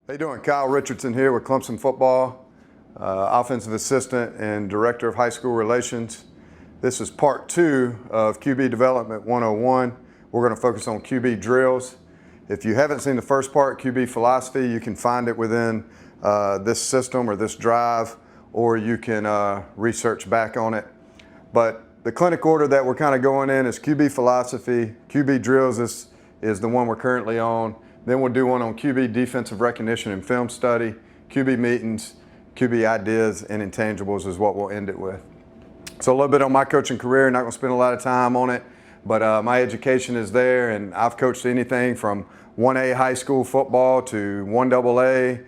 How you doing? Kyle Richardson here with Clemson Football, offensive assistant and director of high school relations. This is part 2 of QB Development 101. We're going to focus on QB drills. If you haven't seen the first part, QB philosophy, you can find it within this system or this drive, or you can research back on it. But the clinic order that we're kind of going in is QB philosophy. QB drills is the one we're currently on. Then we'll do one on QB defensive recognition and film study, QB meetings, QB ideas, and intangibles is what we'll end it with. So a little bit on my coaching career, not gonna spend a lot of time on it, but my education is there, and I've coached anything from 1A high school football to 1AA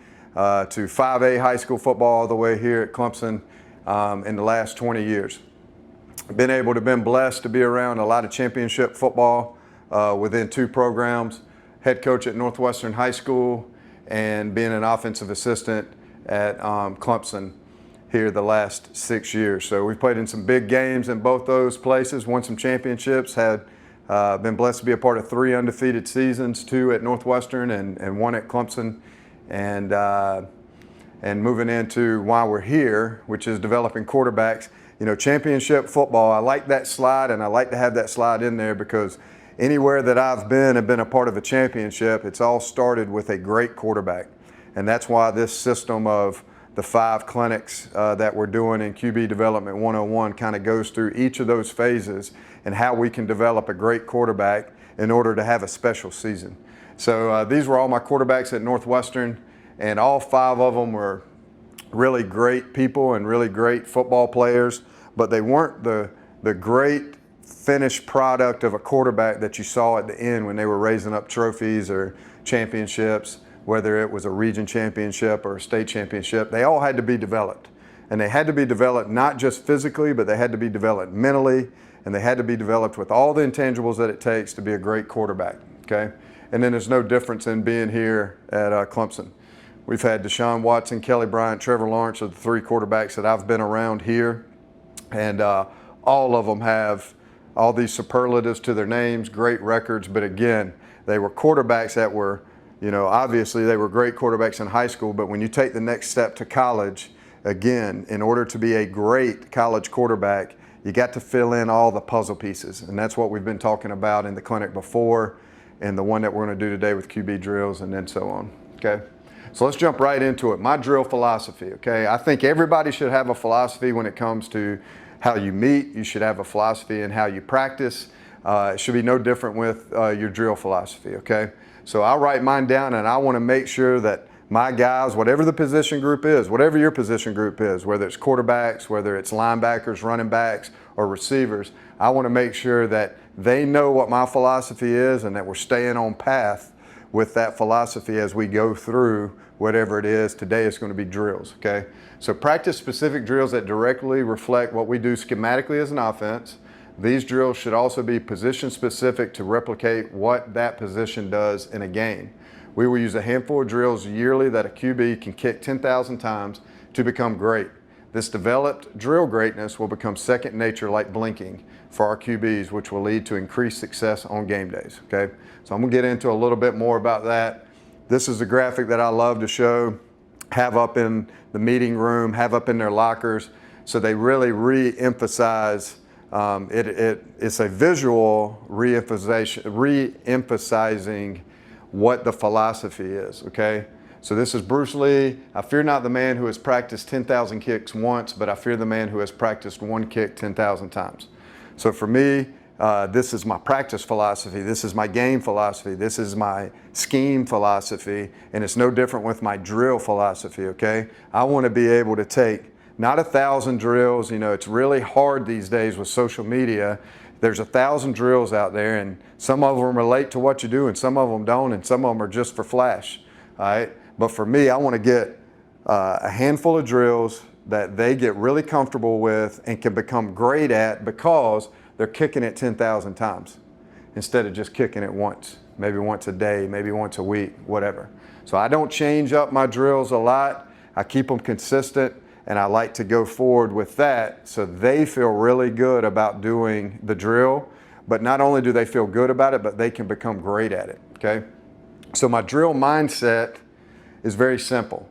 to 5A high school football all the way here at Clemson in the last 20 years. I've been blessed to be around a lot of championship football within 2 programs. Head coach at Northwestern High School and being an offensive assistant at Clemson here the last 6 years. So we've played in some big games in both those places, won some championships, been blessed to be a part of 3 undefeated seasons, 2 at Northwestern and 1 at Clemson, and moving into why we're here, which is developing quarterbacks. You know, championship football, I like that slide, and I like to have that slide in there because anywhere that I've been and been a part of a championship, it's all started with a great quarterback. And that's why this system of the 5 clinics that we're doing in QB Development 101 kind of goes through each of those phases and how we can develop a great quarterback in order to have a special season. So these were all my quarterbacks at Northwestern, and all 5 of them were really great people and really great football players, but they weren't the great finished product of a quarterback that you saw at the end when they were raising up trophies or championships, whether it was a region championship or a state championship. They all had to be developed, and they had to be developed not just physically, but they had to be developed mentally, and they had to be developed with all the intangibles that it takes to be a great quarterback, okay? And then there's no difference in being here at Clemson. We've had Deshaun Watson, Kelly Bryant, Trevor Lawrence are the 3 quarterbacks that I've been around here, and all of them have all these superlatives to their names, great records, but again, they were quarterbacks that were, you know, obviously they were great quarterbacks in high school, but when you take the next step to college, again, in order to be a great college quarterback, you got to fill in all the puzzle pieces, and that's what we've been talking about in the clinic before, and the one that we're gonna do today with QB drills, and then so on, okay? So let's jump right into it. My drill philosophy, okay? I think everybody should have a philosophy when it comes to how you meet. You should have a philosophy in how you practice. It should be no different with your drill philosophy, okay? So I'll write mine down, and I want to make sure that my guys, whatever the position group is, whatever your position group is, whether it's quarterbacks, whether it's linebackers, running backs, or receivers, I want to make sure that they know what my philosophy is and that we're staying on path with that philosophy as we go through whatever it is. Today it's going to be drills, okay? So practice specific drills that directly reflect what we do schematically as an offense. These drills should also be position specific to replicate what that position does in a game. We will use a handful of drills yearly that a QB can kick 10,000 times to become great. This developed drill greatness will become second nature like blinking for our QBs, which will lead to increased success on game days, okay? So I'm gonna get into a little bit more about that. This is a graphic that I love to show, have up in the meeting room, have up in their lockers, so they really re-emphasize, it's a visual re-emphasizing what the philosophy is, okay? So this is Bruce Lee. I fear not the man who has practiced 10,000 kicks once, but I fear the man who has practiced 1 kick 10,000 times. So for me, this is my practice philosophy, this is my game philosophy, this is my scheme philosophy, and it's no different with my drill philosophy, okay? I want to be able to take not 1,000 drills, you know, it's really hard these days with social media. There's 1,000 drills out there, and some of them relate to what you do and some of them don't, and some of them are just for flash, all right? But for me, I want to get a handful of drills that they get really comfortable with and can become great at because they're kicking it 10,000 times instead of just kicking it once, maybe once a day, maybe once a week, whatever. So I don't change up my drills a lot. I keep them consistent, and I like to go forward with that so they feel really good about doing the drill. But not only do they feel good about it, but they can become great at it, okay? So my drill mindset is very simple.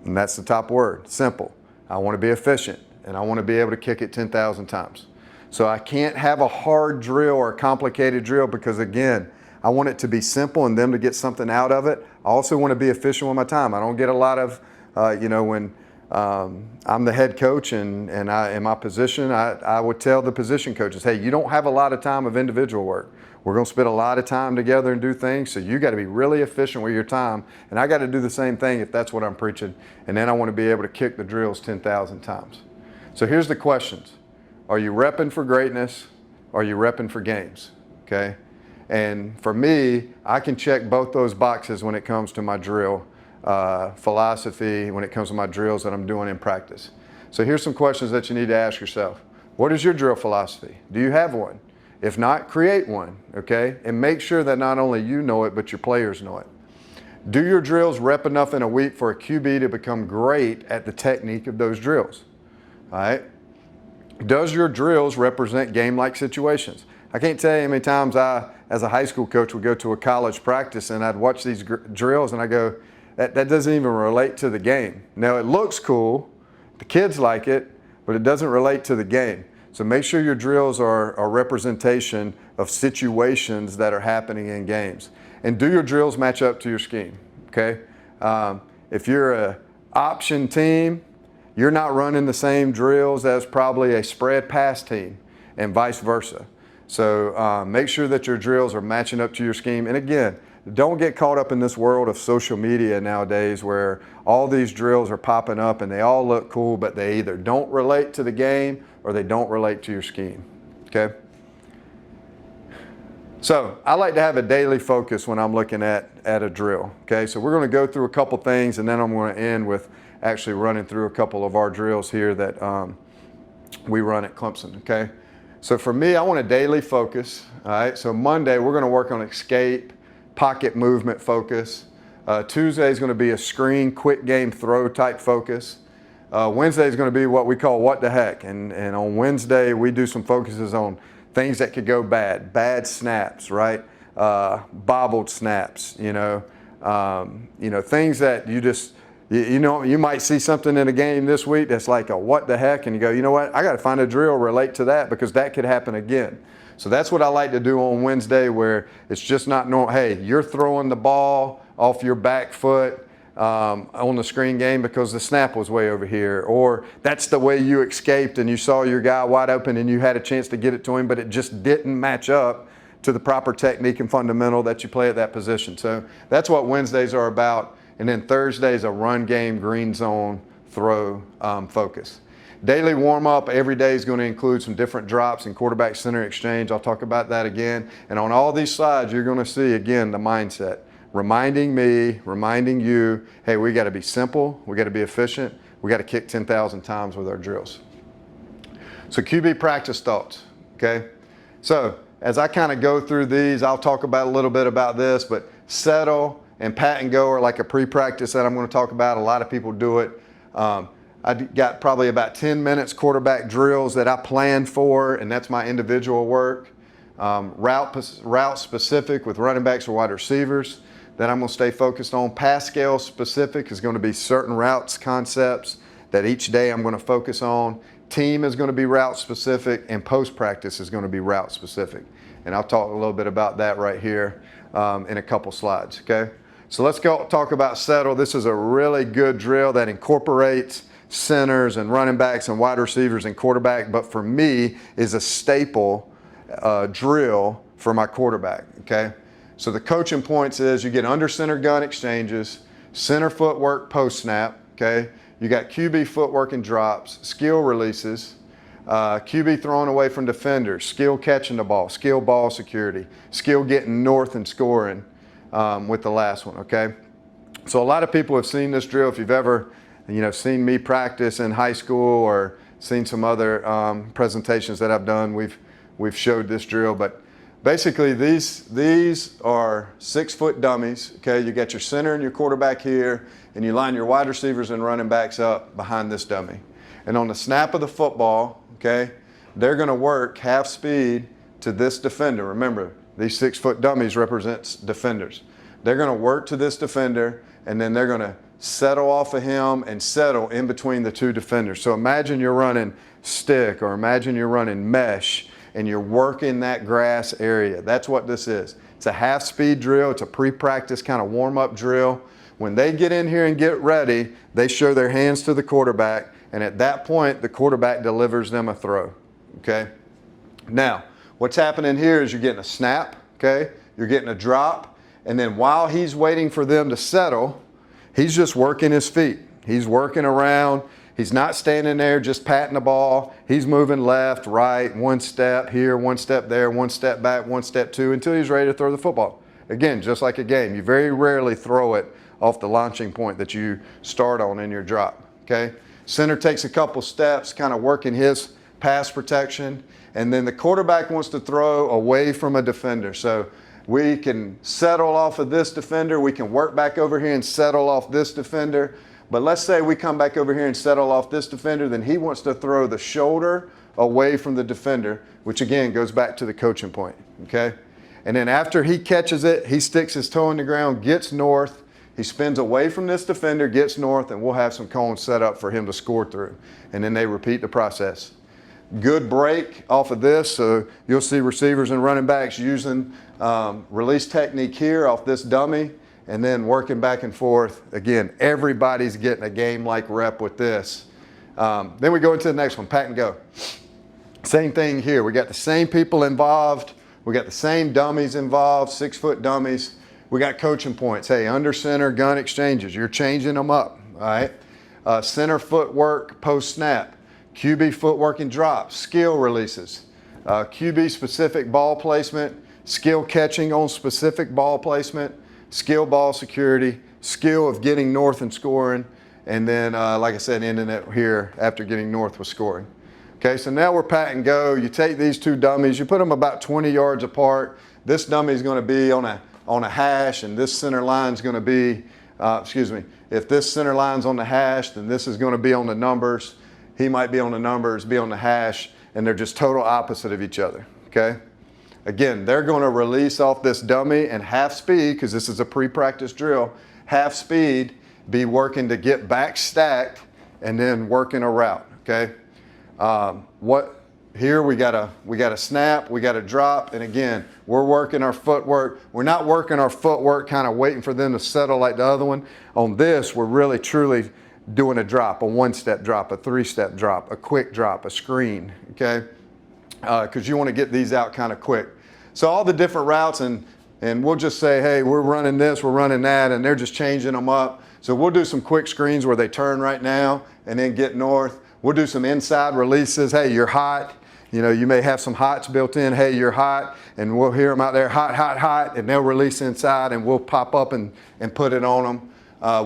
And that's the top word, simple. I want to be efficient, and I want to be able to kick it 10,000 times. So I can't have a hard drill or a complicated drill because, again, I want it to be simple and them to get something out of it. I also want to be efficient with my time. I don't get a lot of, when I'm the head coach and in my position, I would tell the position coaches, hey, you don't have a lot of time of individual work. We're going to spend a lot of time together and do things, so you got to be really efficient with your time, and I got to do the same thing if that's what I'm preaching, and then I want to be able to kick the drills 10,000 times. So here's the questions. Are you repping for greatness? Are you repping for games? Okay? And for me, I can check both those boxes when it comes to my drill philosophy, when it comes to my drills that I'm doing in practice. So here's some questions that you need to ask yourself. What is your drill philosophy? Do you have one? If not, create one, okay? And make sure that not only you know it, but your players know it. Do your drills rep enough in a week for a QB to become great at the technique of those drills? All right? Does your drills represent game-like situations? I can't tell you how many times I, as a high school coach, would go to a college practice and I'd watch these drills and I go, that doesn't even relate to the game. Now, it looks cool, the kids like it, but it doesn't relate to the game. So make sure your drills are a representation of situations that are happening in games. And do your drills match up to your scheme, okay? If you're an option team, you're not running the same drills as probably a spread pass team and vice versa. So make sure that your drills are matching up to your scheme. And again, don't get caught up in this world of social media nowadays where all these drills are popping up and they all look cool, but they either don't relate to the game or they don't relate to your scheme, okay? So I like to have a daily focus when I'm looking at a drill, okay? So we're gonna go through a couple things and then I'm gonna end with actually running through a couple of our drills here that we run at Clemson, okay? So for me, I want a daily focus, all right? So Monday, we're gonna work on escape, pocket movement focus. Tuesday is gonna be a screen, quick game throw type focus. Wednesday is going to be what we call what the heck, and on Wednesday we do some focuses on things that could go bad snaps, right? Bobbled snaps, things that you just, you might see something in a game this week that's like a what the heck, and you go, you know what, I got to find a drill relate to that because that could happen again. So that's what I like to do on Wednesday, where it's just not normal. Hey, you're throwing the ball off your back foot on the screen game because the snap was way over here, or that's the way you escaped and you saw your guy wide open and you had a chance to get it to him, but it just didn't match up to the proper technique and fundamental that you play at that position. So that's what Wednesdays are about. And then Thursdays a run game, green zone, throw focus. Daily warm-up every day is going to include some different drops and quarterback center exchange. I'll talk about that again. And on all these slides, you're going to see, again, the mindset. Reminding me, reminding you, hey, we got to be simple, we got to be efficient, we got to kick 10,000 times with our drills. So QB practice thoughts, okay? So as I kind of go through these, I'll talk about a little bit about this, but settle and pat and go are like a pre-practice that I'm going to talk about. A lot of people do it. I got probably about 10 minutes quarterback drills that I plan for, and that's my individual work. Route specific with running backs or wide receivers that I'm going to stay focused on. Pass scale specific is going to be certain routes, concepts that each day I'm going to focus on. Team is going to be route specific, and post practice is going to be route specific. And I'll talk a little bit about that right here in a couple slides, okay? So let's go talk about settle. This is a really good drill that incorporates centers and running backs and wide receivers and quarterback, but for me is a staple drill for my quarterback, okay? So the coaching points is you get under center gun exchanges, center footwork post snap, okay? You got QB footwork and drops, skill releases, QB throwing away from defenders, skill catching the ball, skill ball security, skill getting north and scoring with the last one, okay? So a lot of people have seen this drill. If you've ever, seen me practice in high school or seen some other presentations that I've done, we've showed this drill, but basically these are 6-foot dummies, okay? You got your center and your quarterback here, and you line your wide receivers and running backs up behind this dummy. And on the snap of the football, okay, they're gonna work half speed to this defender. Remember, these 6-foot dummies represents defenders. They're gonna work to this defender, and then they're going to settle off of him and settle in between the two defenders. So imagine you're running stick, or imagine you're running mesh, and you're working that grass area. That's what this is. It's a half-speed drill. It's a pre-practice kind of warm-up drill. When they get in here and get ready, they show their hands to the quarterback, and at that point, the quarterback delivers them a throw, okay? Now, what's happening here is you're getting a snap, okay? You're getting a drop, and then while he's waiting for them to settle, he's just working his feet. He's working around. He's not standing there just patting the ball. He's moving left, right, one step here, one step there, one step back, one step two, until he's ready to throw the football. Again, just like a game, you very rarely throw it off the launching point that you start on in your drop, okay? Center takes a couple steps, kind of working his pass protection, and then the quarterback wants to throw away from a defender. So we can settle off of this defender, we can work back over here and settle off this defender, but let's say we come back over here and settle off this defender, then he wants to throw the shoulder away from the defender, which again goes back to the coaching point, okay? And then after he catches it, he sticks his toe in the ground, gets north, he spins away from this defender, gets north, and we'll have some cones set up for him to score through. And then they repeat the process. Good break off of this, so you'll see receivers and running backs using release technique here off this dummy, and then working back and forth. Again, everybody's getting a game-like rep with this. Then we go into the next one, pat and go. Same thing here. We got the same people involved. We got the same dummies involved, 6-foot dummies. We got coaching points. Hey, under center, gun exchanges. You're changing them up, all right? Center footwork, post snap. QB footwork and drops, skill releases. QB specific ball placement, skill catching on specific ball placement, skill ball security, skill of getting north and scoring, and then, like I said, ending it here after getting north with scoring. Okay, so now we're pat and go. You take these two dummies, you put them about 20 yards apart. This dummy is going to be on a hash, and this center line is going to be, if this center line's on the hash, then this is going to be on the numbers. He might be on the numbers, be on the hash, and they're just total opposite of each other, okay? Again, they're going to release off this dummy and half speed, because this is a pre-practice drill, half speed, be working to get back stacked and then working a route, okay? Here we got a snap, we got a drop, and again, we're working our footwork. We're not working our footwork kind of waiting for them to settle like the other one. On this, we're really truly doing a drop, a one-step drop, a three-step drop, a quick drop, a screen, okay? Because you want to get these out kind of quick. So all the different routes, and we'll just say, hey, we're running this, we're running that, and they're just changing them up. So we'll do some quick screens where they turn right now and then get north. We'll do some inside releases. Hey, you're hot. You know, you may have some hots built in. Hey, you're hot. And we'll hear them out there, hot, hot, hot. And they'll release inside, and we'll pop up and put it on them.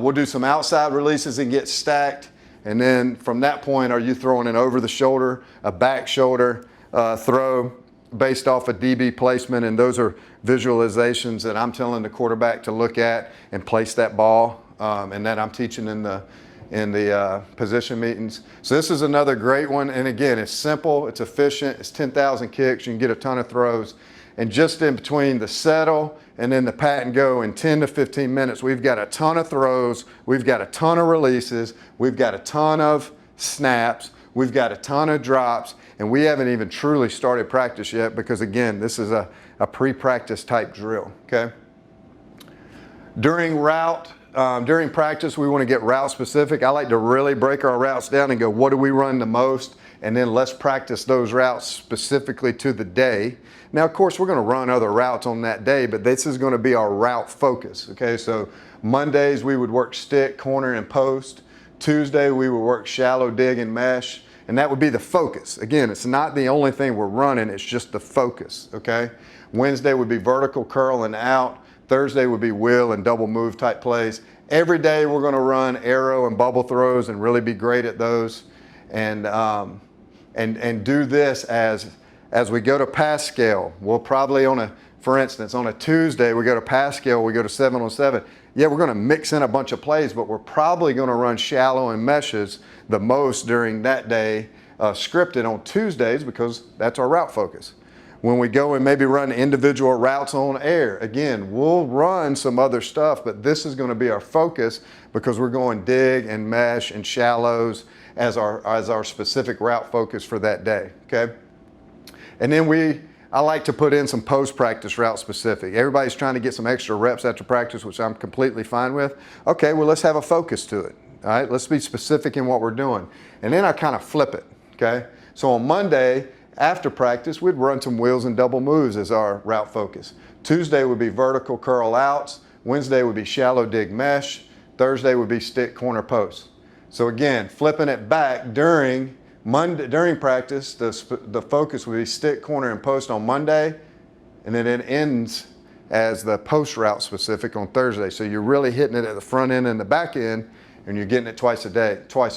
We'll do some outside releases and get stacked. And then from that point, are you throwing an over the shoulder, a back shoulder throw based off of DB placement? And those are visualizations that I'm telling the quarterback to look at and place that ball, and that I'm teaching in the position meetings. So this is another great one. And again, it's simple, it's efficient, it's 10,000 kicks, you can get a ton of throws. And just in between the settle and then the pat and go in 10 to 15 minutes, we've got a ton of throws, we've got a ton of releases, we've got a ton of snaps, we've got a ton of drops, and we haven't even truly started practice yet because again, this is a pre-practice type drill, okay? During practice, we want to get route specific. I like to really break our routes down and go, what do we run the most? And then let's practice those routes specifically to the day. Now, of course, we're going to run other routes on that day, but this is going to be our route focus, okay? So Mondays, we would work stick, corner, and post. Tuesday, we would work shallow, dig, and mesh, and that would be the focus. Again, it's not the only thing we're running, it's just the focus, okay? Wednesday would be vertical, curl, and out. Thursday would be wheel and double move type plays. Every day we're going to run arrow and bubble throws and really be great at those, and do this as we go to pass scale. We'll probably for instance, on a Tuesday we go to pass scale, we go to 7-on-7. Yeah, we're going to mix in a bunch of plays, but we're probably going to run shallow and meshes the most during that day, scripted on Tuesdays because that's our route focus. When we go and maybe run individual routes on air, again, we'll run some other stuff, but this is going to be our focus because we're going dig and mesh and shallows as our specific route focus for that day, okay? And then I like to put in some post-practice route specific. Everybody's trying to get some extra reps after practice, which I'm completely fine with. Okay, well, let's have a focus to it, all right? Let's be specific in what we're doing. And then I kind of flip it, okay? So on Monday, after practice, we'd run some wheels and double moves as our route focus. Tuesday would be vertical curl outs. Wednesday would be shallow dig mesh. Thursday would be stick corner post. So again, flipping it back during practice, the focus would be stick, corner, and post on Monday, and then it ends as the post route specific on Thursday. So you're really hitting it at the front end and the back end, and you're getting it twice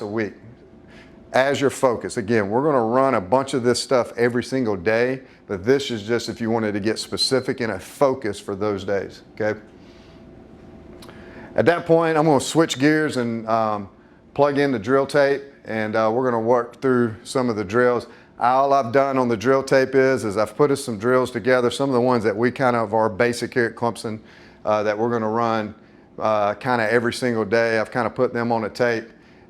a week. As your focus. Again, we're going to run a bunch of this stuff every single day, but this is just if you wanted to get specific and a focus for those days, okay? At that point, I'm going to switch gears and plug in the drill tape, and we're going to work through some of the drills. All I've done on the drill tape is I've put us some drills together, some of the ones that we kind of are basic here at Clemson that we're going to run kind of every single day. I've kind of put them on a tape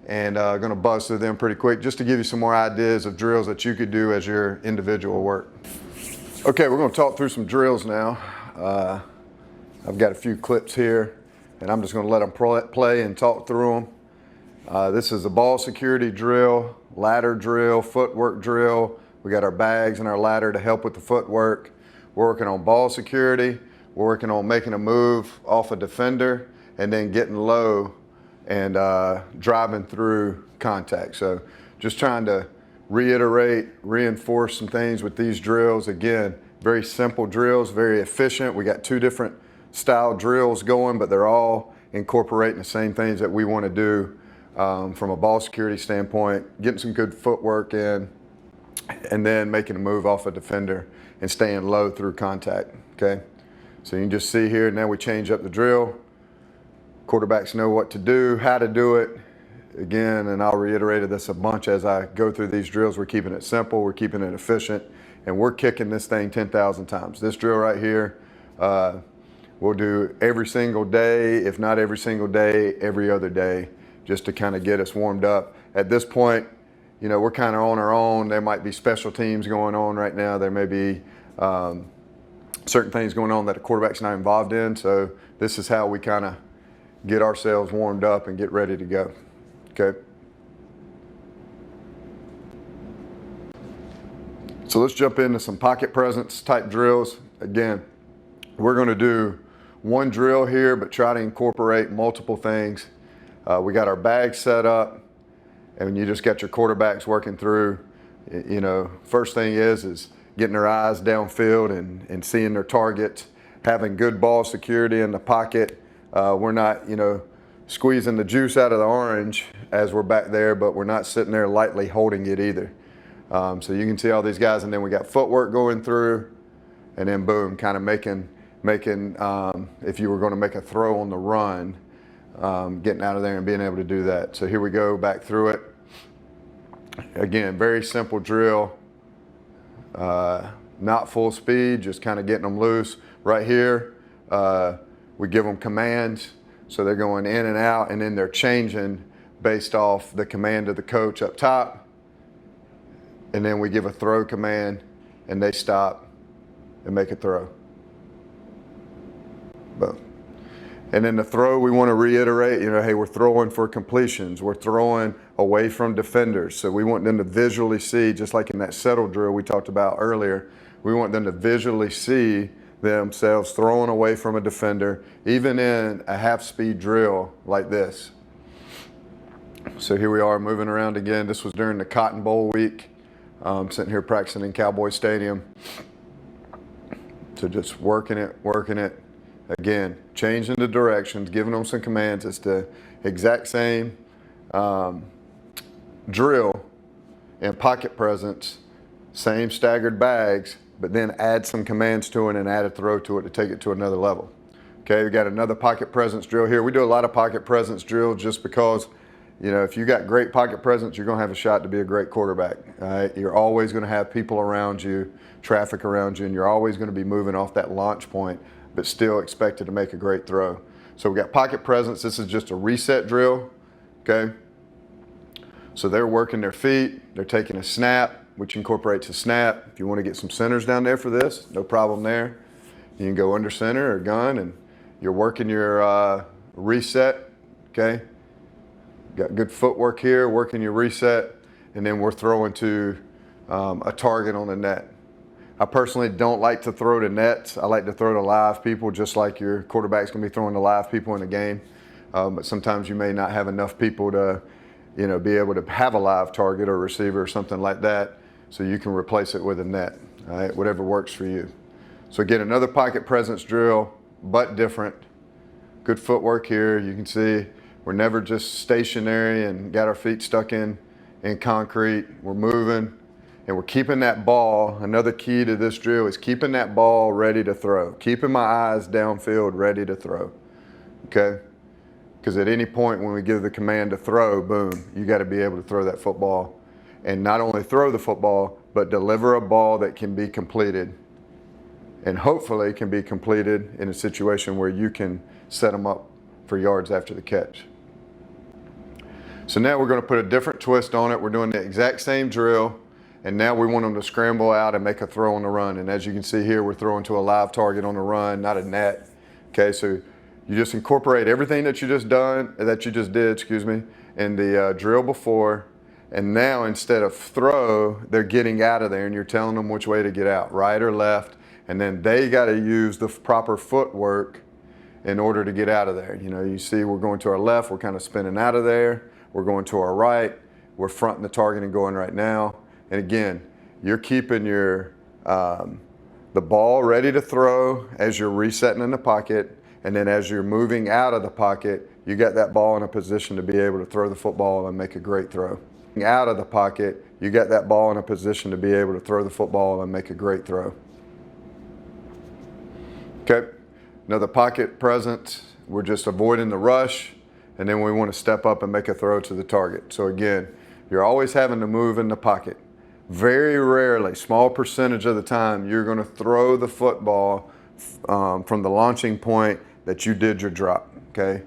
and going to buzz through them pretty quick just to give you some more ideas of drills that you could do as your individual work. Okay, we're going to talk through some drills now. I've got a few clips here, and I'm just going to let them play and talk through them. This is a ball security drill, ladder drill, footwork drill. We got our bags and our ladder to help with the footwork. We're working on ball security. We're working on making a move off a defender and then getting low and driving through contact. So just trying to reiterate, reinforce some things with these drills. Again, very simple drills, very efficient. We got 2 different style drills going, but they're all incorporating the same things that we want to do from a ball security standpoint, getting some good footwork in, and then making a move off a defender and staying low through contact, okay? So you can just see here, now we change up the drill. Quarterbacks know what to do, how to do it. Again, and I'll reiterate this a bunch as I go through these drills. We're keeping it simple, we're keeping it efficient, and we're kicking this thing 10,000 times. This drill right here, we'll do every single day, if not every single day, every other day, just to kind of get us warmed up. At this point, you know, we're kind of on our own. There might be special teams going on right now. There may be certain things going on that the quarterback's not involved in. So this is how we kind of get ourselves warmed up and get ready to go, okay? So let's jump into some pocket presence type drills. Again, we're gonna do one drill here, but try to incorporate multiple things. We got our bags set up, and you just got your quarterbacks working through. You know, first thing is getting their eyes downfield and seeing their targets, having good ball security in the pocket. We're not, you know, squeezing the juice out of the orange as we're back there, but we're not sitting there lightly holding it either. So you can see all these guys, and then we got footwork going through, and then boom, kind of making if you were going to make a throw on the run, getting out of there and being able to do that. So here we go, back through it. Again, very simple drill, not full speed, just kind of getting them loose. Right here, we give them commands, so they're going in and out, and then they're changing based off the command of the coach up top. And then we give a throw command, and they stop and make a throw. Boom. And then the throw, we want to reiterate, you know, hey, we're throwing for completions. We're throwing away from defenders. So we want them to visually see, just like in that settle drill we talked about earlier, we want them to visually see themselves throwing away from a defender, even in a half-speed drill like this. So here we are moving around again. This was during the Cotton Bowl week. Sitting here practicing in Cowboy Stadium. So just working it. Again, changing the directions, giving them some commands. It's the exact same drill and pocket presence, same staggered bags, but then add some commands to it and add a throw to it to take it to another level. Okay, we got another pocket presence drill here. We do a lot of pocket presence drills just because you know, if you got great pocket presence, you're going to have a shot to be a great quarterback. All right? You're always going to have people around you, traffic around you, and you're always going to be moving off that launch point, but still expected to make a great throw. So we got pocket presence. This is just a reset drill, okay? So they're working their feet. They're taking a snap, which incorporates a snap. If you want to get some centers down there for this, no problem there. You can go under center or gun, and you're working your reset, okay? Got good footwork here, working your reset, and then we're throwing to a target on the net. I personally don't like to throw to nets. I like to throw to live people, just like your quarterback's gonna be throwing to live people in a game. But sometimes you may not have enough people to, you know, be able to have a live target or receiver or something like that, so you can replace it with a net, all right? Whatever works for you. So again, another pocket presence drill, but different. Good footwork here. You can see we're never just stationary and got our feet stuck in concrete. We're moving and we're keeping that ball. Another key to this drill is keeping that ball ready to throw. Keeping my eyes downfield ready to throw, okay? Because at any point when we give the command to throw, boom, you got to be able to throw that football. And not only throw the football, but deliver a ball that can be completed. And hopefully can be completed in a situation where you can set them up for yards after the catch. So now we're going to put a different twist on it. We're doing the exact same drill, and now we want them to scramble out and make a throw on the run. And as you can see here, we're throwing to a live target on the run, not a net. Okay, so you just incorporate everything that you just did, excuse me, in the drill before, and now instead of throw, they're getting out of there, and you're telling them which way to get out, right or left, and then they got to use the proper footwork in order to get out of there. You know, you see we're going to our left, we're kind of spinning out of there. We're going to our right, we're fronting the target and going right now. And again, you're keeping your the ball ready to throw as you're resetting in the pocket, and then as you're moving out of the pocket, you got that ball in a position to be able to throw the football and make a great throw. Out of the pocket, you got that ball in a position to be able to throw the football and make a great throw. Okay, another pocket presence, we're just avoiding the rush, and then we want to step up and make a throw to the target. So again, you're always having to move in the pocket. Very rarely, small percentage of the time, you're going to throw the football from the launching point that you did your drop, okay?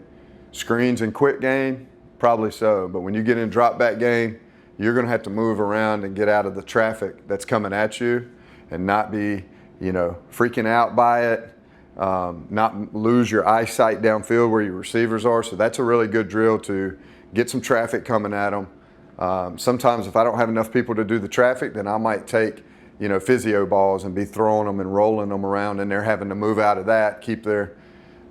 Screens and quick game, probably so, but when you get in drop back game, you're going to have to move around and get out of the traffic that's coming at you and not be, you know, freaking out by it. Not lose your eyesight downfield where your receivers are. So that's a really good drill to get some traffic coming at them. Sometimes if I don't have enough people to do the traffic, then I might take, you know, physio balls and be throwing them and rolling them around, and they're having to move out of that, keep their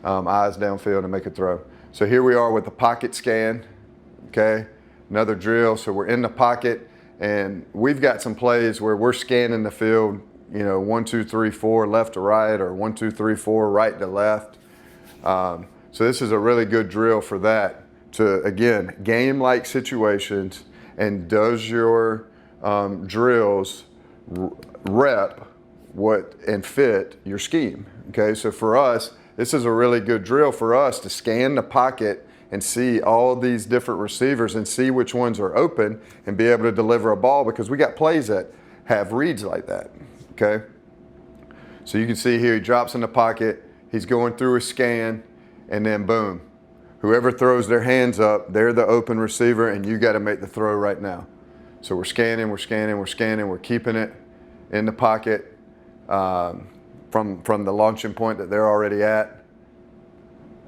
eyes downfield and make a throw. So here we are with the pocket scan, okay? Another drill. So we're in the pocket, and we've got some plays where we're scanning the field, you know, 1, 2, 3, 4, left to right, or 1, 2, 3, 4, right to left. So this is a really good drill for that, to, again, game-like situations, and does your drills rep what and fit your scheme, okay? So for us, this is a really good drill for us to scan the pocket and see all these different receivers and see which ones are open and be able to deliver a ball, because we got plays that have reads like that. Okay, so you can see here he drops in the pocket, he's going through a scan, and then boom, whoever throws their hands up, they're the open receiver, and you got to make the throw right now. So we're scanning, we're scanning, we're scanning, we're keeping it in the pocket from the launching point that they're already at,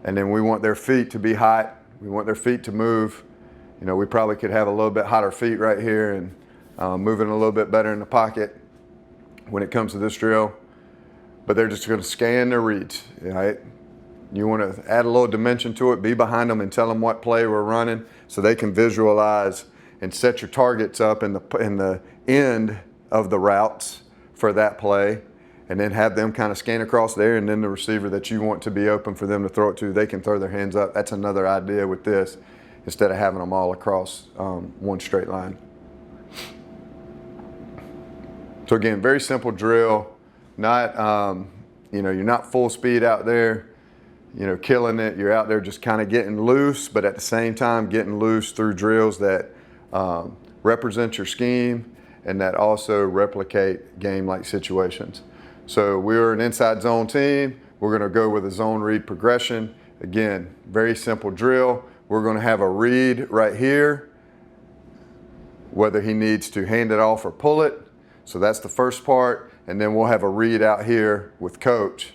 and then we want their feet to be hot, we want their feet to move. You know, we probably could have a little bit hotter feet right here and moving a little bit better in the pocket when it comes to this drill, but they're just going to scan their reads, right? You want to add a little dimension to it, be behind them and tell them what play we're running so they can visualize and set your targets up in the end of the routes for that play, and then have them kind of scan across there, and then the receiver that you want to be open for them to throw it to, they can throw their hands up. That's another idea with this, instead of having them all across one straight line. So again, very simple drill, not, you know, you're not full speed out there. killing it. You're out there just kind of getting loose, but at the same time getting loose through drills that represent your scheme and that also replicate game-like situations. So we're an inside zone team. We're going to go with a zone read progression. Again, very simple drill. We're going to have a read right here, whether he needs to hand it off or pull it. So that's the first part. And then we'll have a read out here with coach.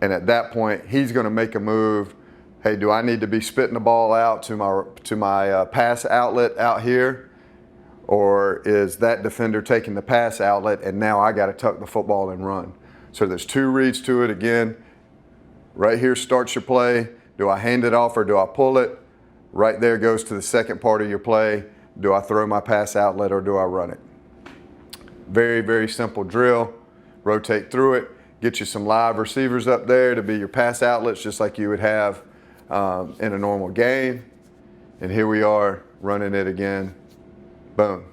And at that point, he's going to make a move. Hey, do I need to be spitting the ball out to my pass outlet out here? Or is that defender taking the pass outlet and now I got to tuck the football and run? So there's two reads to it. Again, right here starts your play. Do I hand it off or do I pull it? Right there goes to the second part of your play. Do I throw my pass outlet or do I run it? Very, very simple drill. Rotate through it. Get you some live receivers up there to be your pass outlets just like you would have in a normal game. And here we are running it again. Boom.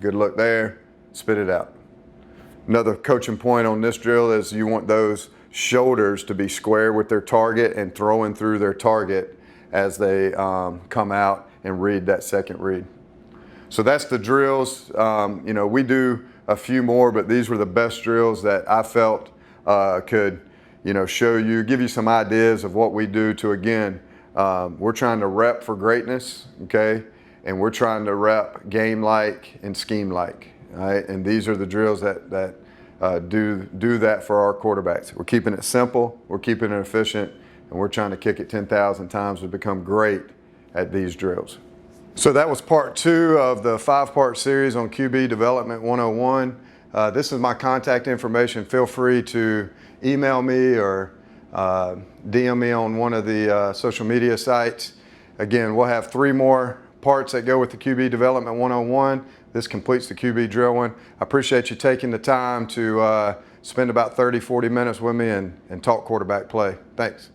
Good look there. Spit it out. Another coaching point on this drill is you want those shoulders to be square with their target and throwing through their target as they come out and read that second read. So that's the drills. We do a few more, but these were the best drills that I felt could show you, give you some ideas of what we do to, again, we're trying to rep for greatness, okay? And we're trying to rep game-like and scheme-like, all right? And these are the drills that do that for our quarterbacks. We're keeping it simple, we're keeping it efficient, and we're trying to kick it 10,000 times to become great at these drills. So that was part 2 of the 5-part series on QB Development 101. This is my contact information. Feel free to email me or DM me on one of the social media sites. Again, we'll have 3 more parts that go with the QB Development 101. This completes the QB drill one. I appreciate you taking the time to spend about 30-40 minutes with me and talk quarterback play. Thanks.